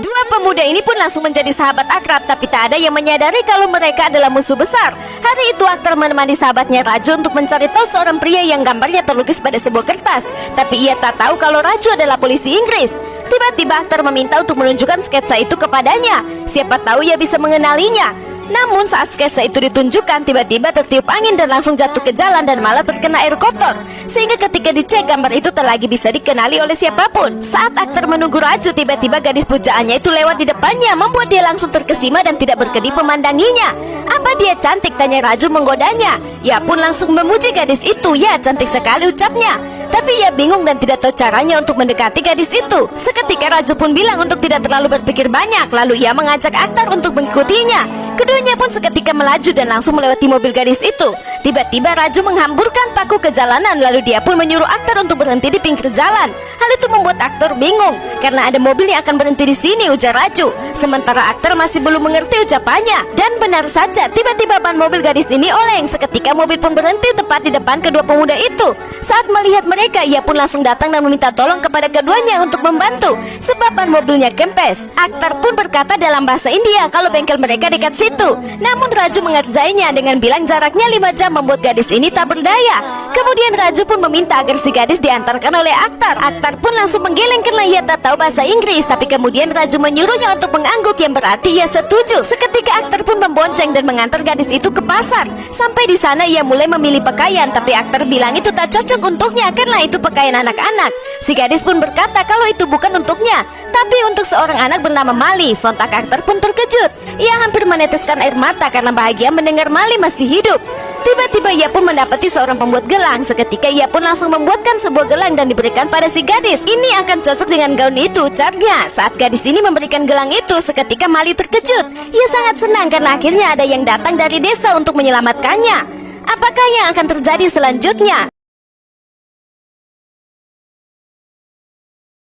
Dua pemuda ini pun langsung menjadi sahabat akrab, tapi tak ada yang menyadari kalau mereka adalah musuh besar. Hari itu Akhtar menemani sahabatnya Raju untuk mencari tahu seorang pria yang gambarnya terlukis pada sebuah kertas. Tapi ia tak tahu kalau Raju adalah polisi Inggris. Tiba-tiba Akhtar meminta untuk menunjukkan sketsa itu kepadanya. Siapa tahu ia bisa mengenalinya. Namun saat sketsa itu ditunjukkan, tiba-tiba tertiup angin dan langsung jatuh ke jalan dan malah terkena air kotor. Sehingga ketika dicek, gambar itu tak lagi bisa dikenali oleh siapapun. Saat Akhtar menunggu Raju, tiba-tiba gadis pujaannya itu lewat di depannya, membuat dia langsung terkesima dan tidak berkedip memandanginya. Apa dia cantik? Tanya Raju menggodanya. Ia pun langsung memuji gadis itu. Ya, cantik sekali ucapnya. Tapi ia bingung dan tidak tahu caranya untuk mendekati gadis itu. Seketika Raju pun bilang untuk tidak terlalu berpikir banyak. Lalu ia mengajak Akhtar untuk mengikutinya. Keduanya pun seketika melaju dan langsung melewati mobil gadis itu. Tiba-tiba Raju menghamburkan paku ke jalanan. Lalu dia pun menyuruh Akhtar untuk berhenti di pinggir jalan. Hal itu membuat Akhtar bingung karena ada mobil yang akan berhenti di sini, ujar Raju. Sementara Akhtar masih belum mengerti ucapannya. Dan benar saja, tiba-tiba ban mobil gadis ini oleng. Seketika mobil pun berhenti tepat di depan kedua pemuda itu. Saat melihat mereka, ia pun langsung datang dan meminta tolong kepada keduanya untuk membantu, sebab ban mobilnya kempes. Akhtar pun berkata dalam bahasa India kalau bengkel mereka dekat situ. Namun Raju mengerjainya dengan bilang jaraknya 5 jam, membuat gadis ini tak berdaya. Kemudian Raju pun meminta agar si gadis diantarkan oleh Akhtar. Akhtar pun langsung menggeleng karena ia tak tahu bahasa Inggris. Tapi kemudian Raju menyuruhnya untuk mengangguk, yang berarti ia setuju. Seketika Akhtar pun membonceng dan mengantar gadis itu ke pasar. Sampai di sana ia mulai memilih pakaian, tapi Akhtar bilang itu tak cocok untuknya karena itu pakaian anak-anak. Si gadis pun berkata kalau itu bukan untuknya, tapi untuk seorang anak bernama Mali. Sontak Akhtar pun terkejut. Ia hampir meneteskan air mata karena bahagia mendengar Mali masih hidup. Tiba-tiba ia pun mendapati seorang pembuat gelang. Seketika ia pun langsung membuatkan sebuah gelang dan diberikan pada si gadis. Ini akan cocok dengan gaun itu, ujarnya. Saat gadis ini memberikan gelang itu, seketika Mali terkejut. Ia sangat senang karena akhirnya ada yang datang dari desa untuk menyelamatkannya. Apakah yang akan terjadi selanjutnya?